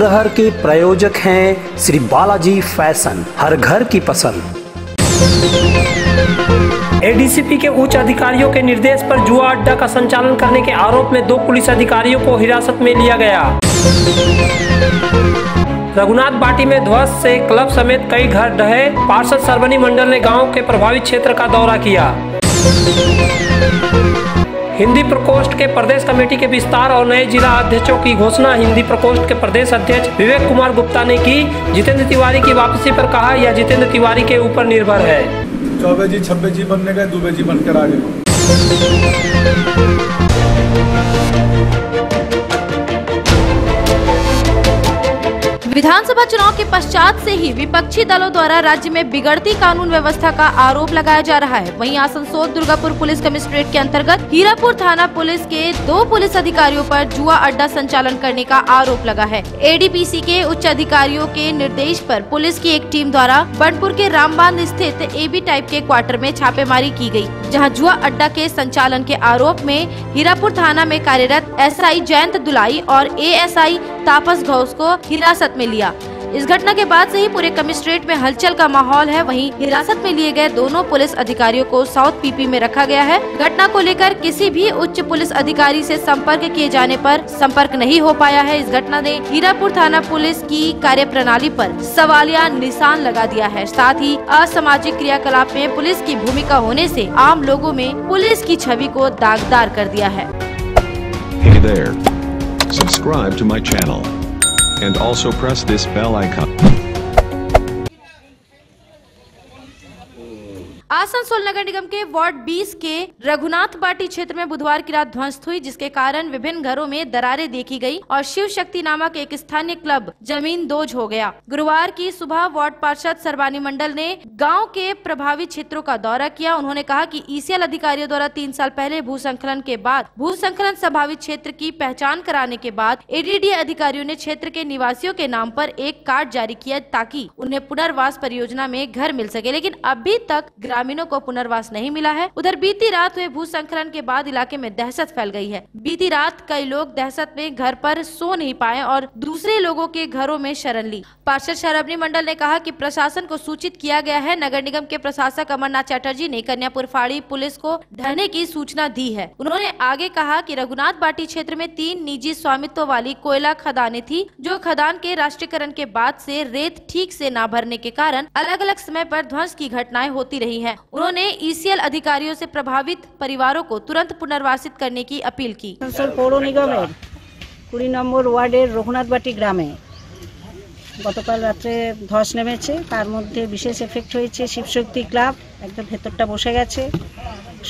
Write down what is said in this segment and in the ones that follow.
प्रहर के प्रायोजक हैं श्री बालाजी फैशन, हर घर की पसंद। एडीसीपी के उच्च अधिकारियों के निर्देश पर जुआ अड्डा का संचालन करने के आरोप में 2 पुलिस अधिकारियों को हिरासत में लिया गया। रघुनाथ बाटी में ध्वस्त से क्लब समेत कई घर ढहे। पार्षद सरवनी मंडल ने गांव के प्रभावित क्षेत्र का दौरा किया। हिंदी प्रकोष्ठ के प्रदेश कमेटी के विस्तार और नए जिला अध्यक्षों की घोषणा। हिंदी प्रकोष्ठ के प्रदेश अध्यक्ष विवेक कुमार गुप्ता ने की। जितेंद्र तिवारी की वापसी पर कहा, यह जितेंद्र तिवारी के ऊपर निर्भर है। 24 जी 26 जी बनने गए, 2 जी बनकर आ गए। विधानसभा चुनाव के पश्चात से ही विपक्षी दलों द्वारा राज्य में बिगड़ती कानून व्यवस्था का आरोप लगाया जा रहा है। वहीं आसनसोल दुर्गापुर पुलिस कमिश्नरेट के अंतर्गत हीरापुर थाना पुलिस के 2 पुलिस अधिकारियों पर जुआ अड्डा संचालन करने का आरोप लगा है। एडीपीसी के उच्च अधिकारियों के निर्देश पर पुलिस की एक टीम द्वारा बनपुर के रामबांध स्थित एबी टाइप के क्वार्टर में छापेमारी की गयी, जहाँ जुआ अड्डा के संचालन के आरोप में हीरापुर थाना में कार्यरत SI जयंत दुलाई और ASI तापस घोष को हिरासत में लिया। इस घटना के बाद से ही पूरे कमिश्नरेट में हलचल का माहौल है। वहीं हिरासत में लिए गए दोनों पुलिस अधिकारियों को साउथ पीपी में रखा गया है। घटना को लेकर किसी भी उच्च पुलिस अधिकारी से संपर्क किए जाने पर संपर्क नहीं हो पाया है। इस घटना ने हीरापुर थाना पुलिस की कार्यप्रणाली पर सवालिया निशान लगा दिया है। साथ ही असामाजिक क्रियाकलाप में पुलिस की भूमिका होने से आम लोगों में पुलिस की छवि को दागदार कर दिया है। Hey there. Subscribe to my channel. And also press this bell icon. Asansol नगर निगम के वार्ड 20 के रघुनाथ बाटी क्षेत्र में बुधवार की रात ध्वस्त हुई, जिसके कारण विभिन्न घरों में दरारें देखी गई और शिव शक्ति नामक एक स्थानीय क्लब जमीन दोज हो गया। गुरुवार की सुबह वार्ड पार्षद सरवानी मंडल ने गांव के प्रभावित क्षेत्रों का दौरा किया। उन्होंने कहा कि ECL अधिकारियों द्वारा 3 साल पहले भूसंकलन के बाद भूसंकलन संभावित क्षेत्र की पहचान कराने के बाद ADD अधिकारियों ने क्षेत्र के निवासियों के नाम पर एक कार्ड जारी किया ताकि उन्हें पुनर्वास परियोजना में घर मिल सके, लेकिन अभी तक ग्रामीणों को पुनर्वास नहीं मिला है। उधर बीती रात हुए भूसंकलन के बाद इलाके में दहशत फैल गई है। बीती रात कई लोग दहशत में घर पर सो नहीं पाए और दूसरे लोगों के घरों में शरण ली। पार्षद सरवनी मंडल ने कहा कि प्रशासन को सूचित किया गया है। नगर निगम के प्रशासक अमरनाथ चटर्जी ने कन्यापुर फाड़ी पुलिस को ढहने की सूचना दी है। उन्होंने आगे कहा कि रघुनाथ बाटी क्षेत्र में 3 निजी स्वामित्व वाली कोयला खदानें थी, जो खदान के राष्ट्रीयकरण के बाद से रेत ठीक से न भरने के कारण अलग अलग समय पर ध्वंस की घटनाएं होती रही है। उन्होंने ECL अधिकारियों से प्रभावित परिवारों को तुरंत पुनर्वासित करने की अपील की। पौर निगमेर 20 নম্বর ওয়ার্ডের রঘুনাথবাটি গ্রামে গতকাল রাতে ধস নেমেছে। তার মধ্যে বিশেষ এফেক্ট হয়েছে শিবশক্তি ক্লাব, একদম ভেতরটা বসে গেছে।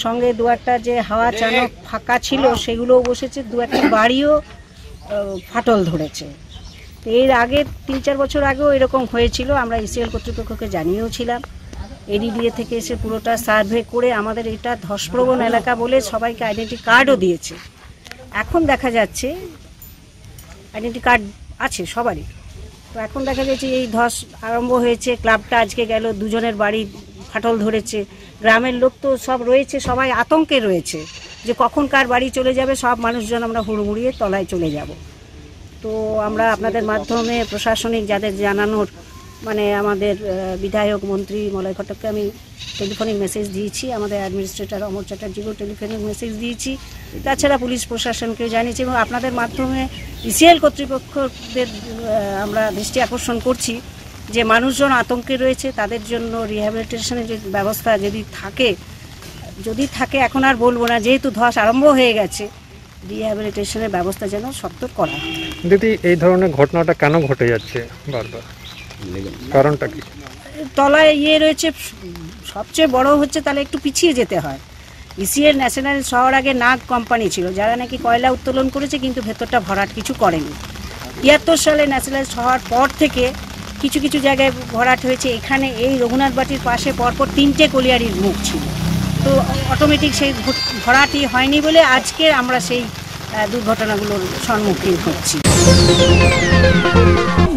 সঙ্গে 2-1টা যে হাওয়া চানক ফাঁকা ছিল সেগুলোও বসেছে। 2-1টা বাড়িও ফাটল ধরেছে। এর আগে 3-4 বছর আগেও এরকম হয়েছিল। আমরা ECL কর্তৃপক্ষকে জানিয়েও ছিলাম। এডিডিএ থেকে এসে পুরোটা সার্ভে করে আমাদের এটা ধসপ্রবণ এলাকা বলে সবাইকে আইডেন্টি কার্ডও দিয়েছে। এখন দেখা যাচ্ছে আইডেন্টি কার্ড আছে সবারই, তো এখন দেখা যাচ্ছে এই ধস আরম্ভ হয়েছে। ক্লাবটা আজকে গেল, 2 জনের বাড়ি ফাটল ধরেছে। গ্রামের লোক তো সব রয়েছে, সবাই আতঙ্কে রয়েছে যে কখন কার বাড়ি চলে যাবে। সব মানুষজন আমরা হুড়মুড়িয়ে তলায় চলে যাব। তো আমরা আপনাদের মাধ্যমে প্রশাসনিক যাদের জানানোর মানে আমাদের বিধায়ক মন্ত্রী মলয় ঘটককে আমি টেলিফোনিক মেসেজ দিয়েছি, আমাদের অ্যাডমিনিস্ট্রেটর অমর চ্যাটার্জিকেও টেলিফোনিক মেসেজ দিয়েছি, তাছাড়া পুলিশ প্রশাসনকেও জানিয়েছি এবং আপনাদের মাধ্যমে ECL কর্তৃপক্ষদের আমরা দৃষ্টি আকর্ষণ করছি যে মানুষজন আতঙ্কে রয়েছে, তাদের জন্য রিহ্যাবিলিটেশনের যে ব্যবস্থা যদি থাকে এখন আর বলবো না, যেহেতু ধস আরম্ভ হয়ে গেছে, রিহ্যাবিলিটেশনের ব্যবস্থা যেন সত্তর করা হয়। দিদি, এই ধরনের ঘটনাটা কেন ঘটে যাচ্ছে বারবার, কারণটা কি? তলায় রয়েছে, সবচেয়ে বড় হচ্ছে তাহলে একটু পিছিয়ে যেতে হয়। ECL ন্যাশনাল শহর আগে নাগ কোম্পানি ছিল, যারা নাকি কয়লা উত্তোলন করেছে কিন্তু ভেতরটা ভরাট কিছু করেনি। 73 সালে ন্যাশনাল শহর পর থেকে কিছু কিছু জায়গায় ভরাট হয়েছে। এখানে এই রঘুনাথ বাটির পাশে পরপর 3টে কলিয়ারির মুখ ছিল, তো অটোমেটিক সেই ভরাটি হয়নি বলে আজকে আমরা সেই दुर्घटनाগুলোর সম্মুখীন হচ্ছি।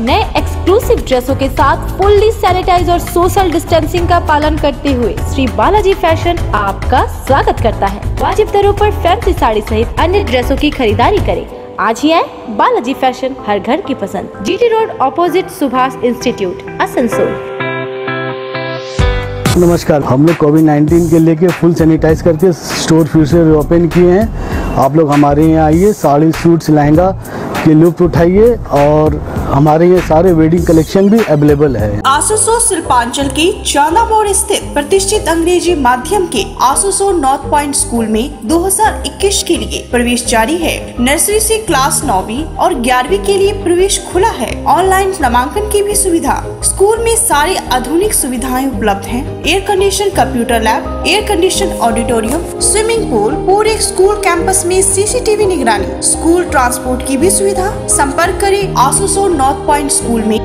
नए एक्सक्लूसिव ड्रेसों के साथ फुल्ली सैनिटाइज और सोशल डिस्टेंसिंग का पालन करते हुए श्री बालाजी फैशन आपका स्वागत करता है। वाजिब दरों पर फैंसी साड़ी सहित अन्य ड्रेसों की खरीदारी करें। आज ही आए बालाजी फैशन, हर घर की पसंद। GT road opposite Subhash institute, Asansol. नमस्कार, हम लोग कोविड-19 के लेके फुल सैनिटाइज करके स्टोर फिर से ओपन किए हैं। आप लोग हमारे यहाँ आइए, साड़ी, सूट्स, लहंगा के लुत्फ उठाइए और हमारे ये सारे वेडिंग कलेक्शन भी अवेलेबल है। आसनसोल शिल्पांचल के चांदा मोड़ स्थित प्रतिष्ठित अंग्रेजी माध्यम के आसनसोल नॉर्थ पॉइंट स्कूल में 2021 के लिए प्रवेश जारी है। नर्सरी से क्लास 9वीं और 11वीं के लिए प्रवेश खुला है। ऑनलाइन नामांकन की भी सुविधा। स्कूल में सारी आधुनिक सुविधाएं उपलब्ध हैं। Air condition computer lab, air condition auditorium, swimming pool, पूरे स्कूल कैंपस में CCTV निगरानी, स्कूल ट्रांसपोर्ट की भी सुविधा। संपर्क करें आसनसोल नॉर्थ पॉइंट स्कूल में।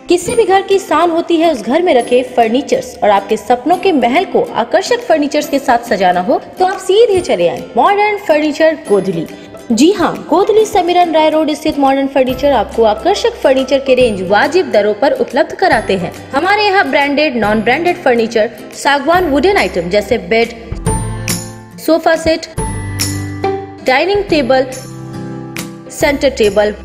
किसी भी घर की शान होती है उस घर में रखे फर्नीचर्स, और आपके सपनों के महल को आकर्षक फर्नीचर्स के साथ सजाना हो तो आप सीधे चले आए मॉडर्न फर्नीचर गोदली। जी हाँ, गोदली समीरन राय रोड स्थित मॉडर्न फर्नीचर आपको आकर्षक फर्नीचर के रेंज वाजिब दरों पर उपलब्ध कराते हैं। हमारे यहाँ ब्रांडेड, नॉन ब्रांडेड फर्नीचर, सागवान वुडन आइटम जैसे bed, sofa set, dining table, centre table,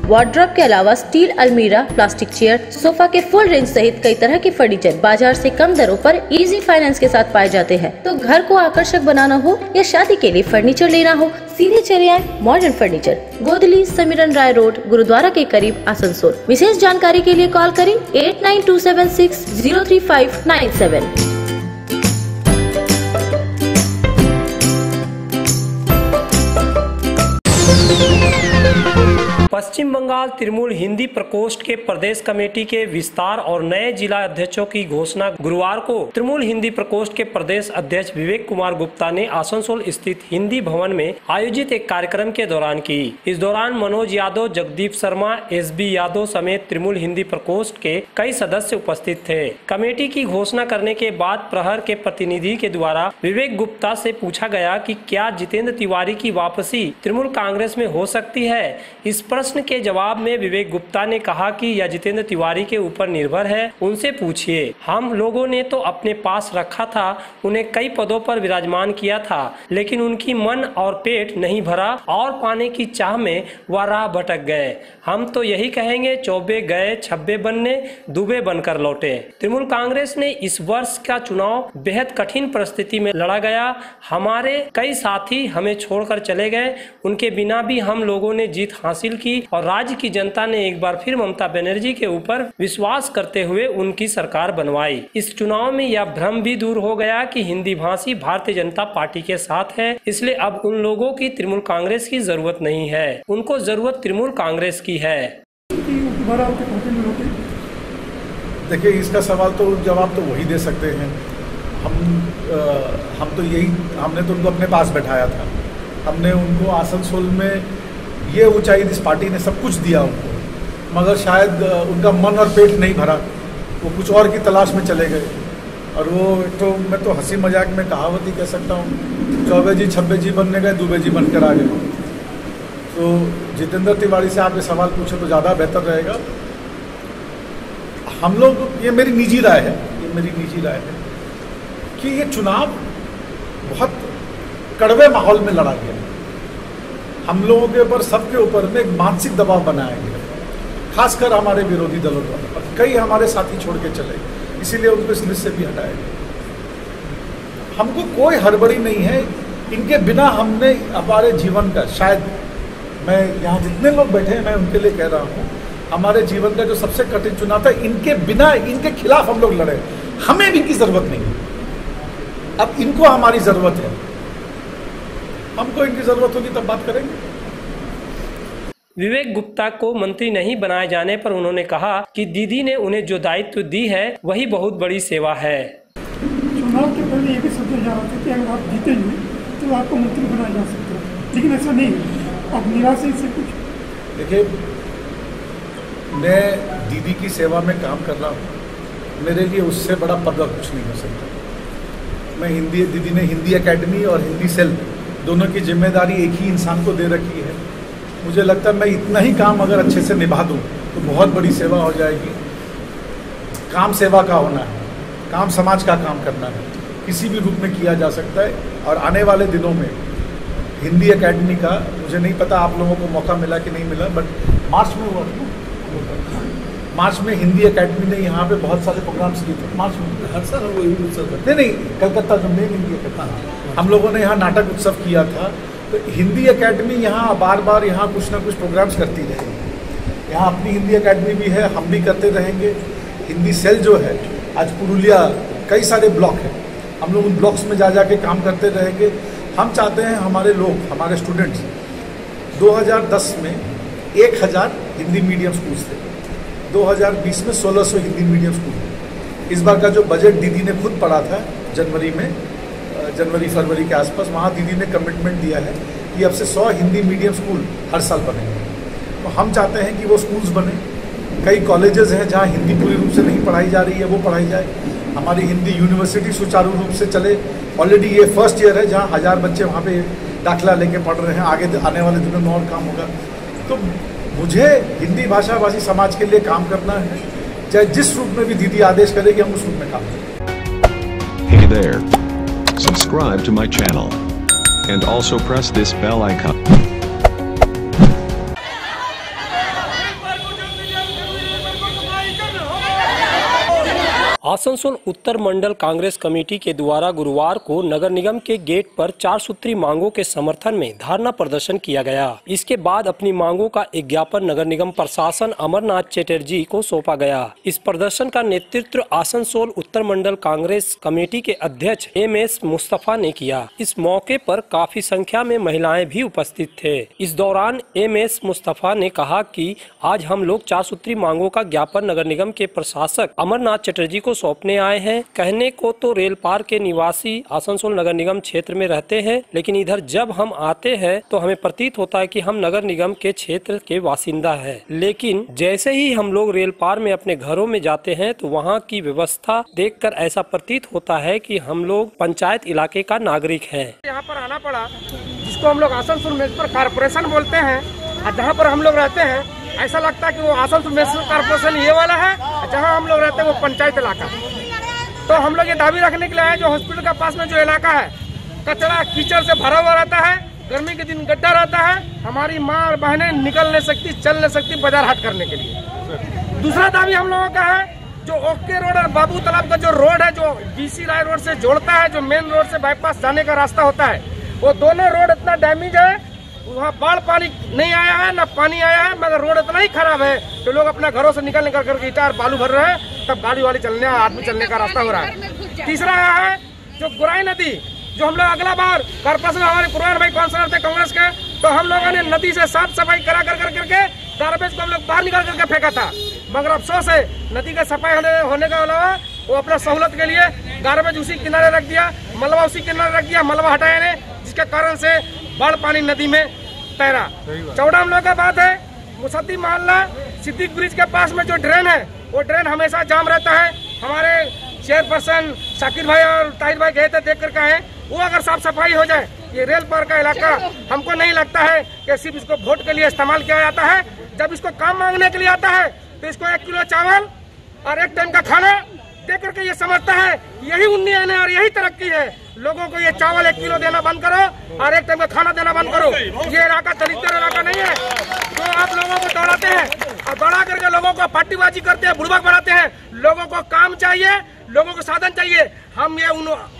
wardrobe के अलावा स्टील अलमीरा, प्लास्टिक चेयर, सोफा के फुल रेंज सहित कई तरह के फर्नीचर बाजार से कम दरों पर इजी फाइनेंस के साथ पाए जाते हैं। तो घर को आकर्षक बनाना हो या शादी के लिए फर्नीचर लेना हो, सीधे चले आए मॉडर्न फर्नीचर, गोदली समीरन राय रोड, गुरुद्वारा के करीब, आसनसोल। विशेष जानकारी के लिए कॉल करें 8927603597। पश्चिम बंगाल तृणमूल हिंदी प्रकोष्ठ के प्रदेश कमेटी के विस्तार और नए जिला अध्यक्षों की घोषणा गुरुवार को तृणमूल हिंदी प्रकोष्ठ के प्रदेश अध्यक्ष विवेक कुमार गुप्ता ने आसनसोल स्थित हिंदी भवन में आयोजित एक कार्यक्रम के दौरान की। इस दौरान मनोज यादव, जगदीप शर्मा, SB यादव समेत तृणमूल हिंदी प्रकोष्ठ के कई सदस्य उपस्थित थे। कमेटी की घोषणा करने के बाद प्रहर के प्रतिनिधि के द्वारा विवेक गुप्ता से पूछा गया कि क्या जितेंद्र तिवारी की वापसी तृणमूल कांग्रेस में हो सकती है। इस प्रश्न के जवाब में विवेक गुप्ता ने कहा कि यह जितेंद्र तिवारी के ऊपर निर्भर है, उनसे पूछिए। हम लोगों ने तो अपने पास रखा था, उन्हें कई पदों पर विराजमान किया था, लेकिन उनकी मन और पेट नहीं भरा और पाने की चाह में वह राह भटक गए। हम तो यही कहेंगे, चौबे गए छब्बे बनने, दुबे बनकर लौटे। तृणमूल कांग्रेस ने इस वर्ष का चुनाव बेहद कठिन परिस्थिति में लड़ा गया। हमारे कई साथी हमें छोड़कर चले गए, उनके बिना भी हम लोगों ने जीत हासिल की और राज्य की जनता ने एक बार फिर ममता बनर्जी के ऊपर विश्वास करते हुए उनकी सरकार बनवाई। इस चुनाव में यह भ्रम भी दूर हो गया कि हिंदी भाषी भारतीय जनता पार्टी के साथ है, इसलिए अब उन लोगों की तृणमूल कांग्रेस की जरूरत नहीं है, उनको जरूरत तृणमूल कांग्रेस की है। देखिए, इसका सवाल तो जवाब तो वही दे सकते हैं। हम तो यही, हमने तो उनको अपने पास बैठाया था, हमने उनको आसनसोल में ये ऊंचाई इस पार्टी ने सब कुछ दिया उनको, मगर शायद उनका मन और पेट नहीं भरा, वो कुछ और की तलाश में चले गए। और वो तो मैं तो हंसी मजाक में कहावत ही कह सकता हूँ, चौबे जी छब्बे जी बनने गए, दुबे जी बनकर आ गए। तो जितेंद्र तिवारी से आप ये सवाल पूछे तो ज़्यादा बेहतर रहेगा। हम लोग, ये मेरी निजी राय है, कि ये चुनाव बहुत कड़वे माहौल में लड़ा गया। हम लोगों के ऊपर, सबके ऊपर में एक मानसिक दबाव बनाया गया, खासकर हमारे विरोधी दलों द्वारा। और कई हमारे साथी छोड़ के चले, इसीलिए उनको इस लिस्ट से भी हटाया गया। हमको कोई हड़बड़ी नहीं है, इनके बिना हमने हमारे जीवन का, शायद मैं यहाँ जितने लोग बैठे हैं मैं उनके लिए कह रहा हूँ, हमारे जीवन का जो सबसे कठिन चुनाव था, इनके बिना, इनके खिलाफ हम लोग लड़े। हमें भी इनकी जरूरत नहीं, अब इनको हमारी जरूरत है। हमको इनकी जरूरत होगी तब बात करेंगे। विवेक गुप्ता को मंत्री नहीं बनाए जाने पर उन्होंने कहा कि दीदी ने उन्हें जो दायित्व दी है वही बहुत बड़ी सेवा है। चुनाव के पहले ये भी सोचा जा रहा था कि अगर आप जीतेंगे तो आपको मंत्री बनाया जा सकता है, लेकिन ऐसा नहीं। अब निराश से कुछ, देखिए, मैं दीदी की सेवा में काम कर रहा हूँ, मेरे लिए उससे बड़ा पद कुछ नहीं हो सकता। मैं दीदी ने हिंदी एकेडमी और हिंदी सेल दोनों की जिम्मेदारी एक ही इंसान को दे रखी है। मुझे लगता है मैं इतना ही काम अगर अच्छे से निभा दूँ तो बहुत बड़ी सेवा हो जाएगी। काम सेवा का होना है, काम समाज का काम करना है, किसी भी रूप में किया जा सकता है। और आने वाले दिनों में हिंदी एकेडमी का, मुझे नहीं पता आप लोगों को मौका मिला कि नहीं मिला, बट मार्च में हुआ था, मार्च में हिंदी एकेडमी ने यहाँ पे बहुत सारे प्रोग्राम्स किए थे। मार्च में हर साल नहीं, कलकत्ता जो मेन हिंदी एकेडमी, हम लोगों ने यहाँ नाटक उत्सव किया था। तो हिंदी एकेडमी यहाँ बार बार यहाँ कुछ ना कुछ प्रोग्राम्स करती रहेगी। यहाँ अपनी हिंदी एकेडमी भी है, हम भी करते रहेंगे। हिंदी सेल जो है, आज पुरुलिया कई सारे ब्लॉक हैं, हम लोग उन ब्लॉक्स में जा के काम करते रहेंगे। हम चाहते हैं हमारे लोग, हमारे स्टूडेंट्स, 2010 में 1000 हिंदी मीडियम स्कूल्स थे, 2020 में 1600 हिंदी मीडियम स्कूल। इस बार का जो बजट दीदी ने खुद पढ़ा था जनवरी फरवरी के आसपास, वहाँ दीदी ने कमिटमेंट दिया है कि अब से 100 हिंदी मीडियम स्कूल हर साल बनेंगे। तो हम चाहते हैं कि वो स्कूल्स बने। कई कॉलेजेस हैं जहाँ हिंदी पूरी रूप से नहीं पढ़ाई जा रही है, वो पढ़ाई जाए। हमारी हिंदी यूनिवर्सिटी सुचारू रूप से चले। ऑलरेडी ये फर्स्ट ईयर है जहाँ 1000 बच्चे वहाँ पे दाखिला लेके पढ़ रहे हैं। आगे आने वाले दिनों में और काम होगा। तो मुझे हिंदी भाषा भाषी समाज के लिए काम करना है, चाहे जिस रूप में भी दीदी आदेश करेगी, हम उस रूप में काम करेंगे। Hey there. Subscribe to my channel. And also press this bell icon. Asansol Uttar Mandal Congress committee के द्वारा गुरुवार को नगर निगम के गेट पर 4 सूत्री मांगों के समर्थन में धरना प्रदर्शन किया गया। इसके बाद अपनी मांगों का एक ज्ञापन नगर निगम प्रशासन अमरनाथ चटर्जी को सौंपा गया। इस प्रदर्शन का नेतृत्व आसनसोल उत्तर मंडल कांग्रेस कमेटी के अध्यक्ष MS मुस्तफा ने किया। इस मौके पर काफी संख्या में महिलाएं भी उपस्थित थे। इस दौरान MS मुस्तफा ने कहा कि आज हम लोग 4 सूत्री मांगों का ज्ञापन नगर निगम के प्रशासक अमरनाथ चटर्जी को सौंपने आए हैं। कहने को तो रेल पार के निवासी आसनसोल नगर निगम क्षेत्र में रहते हैं, लेकिन इधर जब हम आते हैं तो हमें प्रतीत होता है कि हम नगर निगम के क्षेत्र के बासिंदा हैं। लेकिन जैसे ही हम लोग रेल पार में अपने घरों में जाते हैं तो वहाँ की व्यवस्था देखकर ऐसा प्रतीत होता है कि हम लोग पंचायत इलाके का नागरिक है। यहाँ पर आना पड़ा, जिसको हम लोग आसनसोल म्युनिसिपल कारपोरेशन बोलते हैं, और जहाँ पर हम लोग रहते हैं ऐसा लगता है कि वो आसनसोल म्युनिसिपल कारपोरेशन ये वाला है, जहाँ हम लोग रहते हैं वो पंचायत इलाका। तो हम लोग ये दावी रखने के लिए आए, जो हॉस्पिटल के पास में जो इलाका है कचरा कीचड़ से भरा हुआ रहता है, गर्मी के दिन गड्ढा रहता है, हमारी माँ और बहनें निकल नहीं सकती, चल नहीं सकती बाजार हाट करने के लिए। दूसरा दावी हम लोगों का है, जो ओके रोड और बाबू तालाब का जो रोड है, जो BC राय रोड से जोड़ता है, जो मेन रोड से बाईपास जाने का रास्ता होता है, वो दोनों रोड इतना डैमेज है, वहाँ बाढ़ पानी नहीं आया है, ना पानी आया है, मगर रोड इतना ही खराब है तो लोग अपने घरों से निकल करके ईटा और बालू भर रहे हैं, तब गाड़ी वाली चलने आदमी चलने का रास्ता हो रहा है। तीसरा है जो गुराई नदी, जो हम लोग अगला बार कारपोरेशन हमारे पुरान भाई काउंसिलर थे कांग्रेस के, तो हम लोगों ने नदी से साफ सफाई करा करके गार्बेज को हम लोग बाहर निकाल करके फेंका था, मगर अफसोस है नदी का सफाई होने के अलावा वो अपना सहूलत के लिए गार्बेज उसी किनारे रख दिया, मलबा उसी किनारे रख दिया, मलबा हटाया नहीं, जिसके कारण से बाढ़ पानी नदी में तैरा। चौड़ा हम लोग का बात है, मुसद्दी मोहल्ला सिद्दीक ब्रिज के पास में जो ड्रेन है, वो ड्रेन हमेशा जाम रहता है। हमारे चेयरपर्सन शाकिर भाई और ताहिर भाई गए थे देख कर आए, वो अगर साफ सफाई हो जाए, ये रेल पार का इलाका, हमको नहीं लगता है कि सिर्फ इसको वोट के लिए इस्तेमाल किया जाता है। जब इसको काम मांगने के लिए आता है तो इसको 1 किलो चावल और 1 टाइम का खाना दे करके ये समझता है यही उन्नयन है और यही तरक्की है। लोगों को ये चावल 1 किलो देना बंद करो और 1 टाइम का खाना देना बंद करो। ये इलाका दलित इलाका नहीं है जो आप लोगों को दौड़ाते हैं और दौड़ा करके लोगों को पार्टीबाजी करते हैं, बुड़बक बनाते हैं। लोगों को काम चाहिए, लोगों को साधन चाहिए। हम ये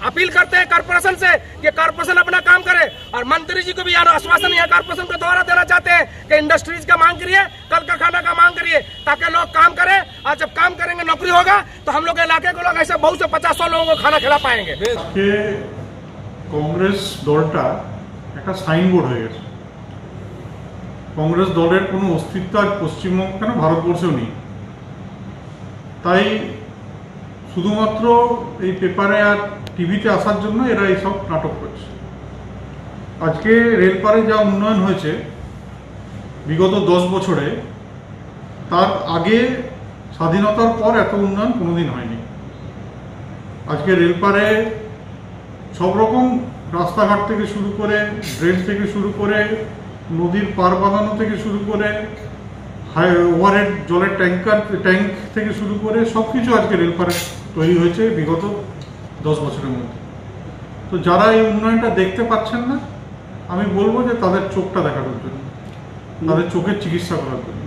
अपील करते हैं कारपोरेशन से कि कारपोरेशन अपना काम करे, और मंत्री जी को भी आश्वासन यहाँ कारपोरेशन को द्वारा देना चाहते हैं कि इंडस्ट्रीज का मांग करिए, कल का खाना का मांग करिए, ताकि लोग काम करें। और जब काम करेंगे, नौकरी होगा, तो हम लोग के इलाके को लोग ऐसे बहुत से 50-100 लोगों को खाना खिला पाएंगे। কংগ্রেস দলটা একটা সাইনবোর্ড হয়ে গেছে। কংগ্রেস দলের কোনো অস্তিত্ব আর পশ্চিমবঙ্গ কেন ভারতবর্ষেও নেই। তাই শুধুমাত্র এই পেপারে আর টিভিতে আসার জন্য এরা এইসব নাটক করছে। আজকে রেলপারে যা উন্নয়ন হয়েছে বিগত 10 বছরে, তার আগে স্বাধীনতার পর এত উন্নয়ন কোনোদিন হয়নি। আজকে রেলপারে সব রকম রাস্তাঘাট থেকে শুরু করে, ড্রেন থেকে শুরু করে, নদীর পার বাঁধানো থেকে শুরু করে হাই ওভারহেড জলের ট্যাঙ্ক থেকে শুরু করে সব কিছু আজকে রেলপারে তৈরি হয়েছে বিগত 10 বছরের মধ্যে। তো যারা এই উন্নয়নটা দেখতে পাচ্ছেন না, আমি বলবো যে তাদের চোখটা দেখানোর জন্য, তাদের চোখের চিকিৎসা করার জন্য।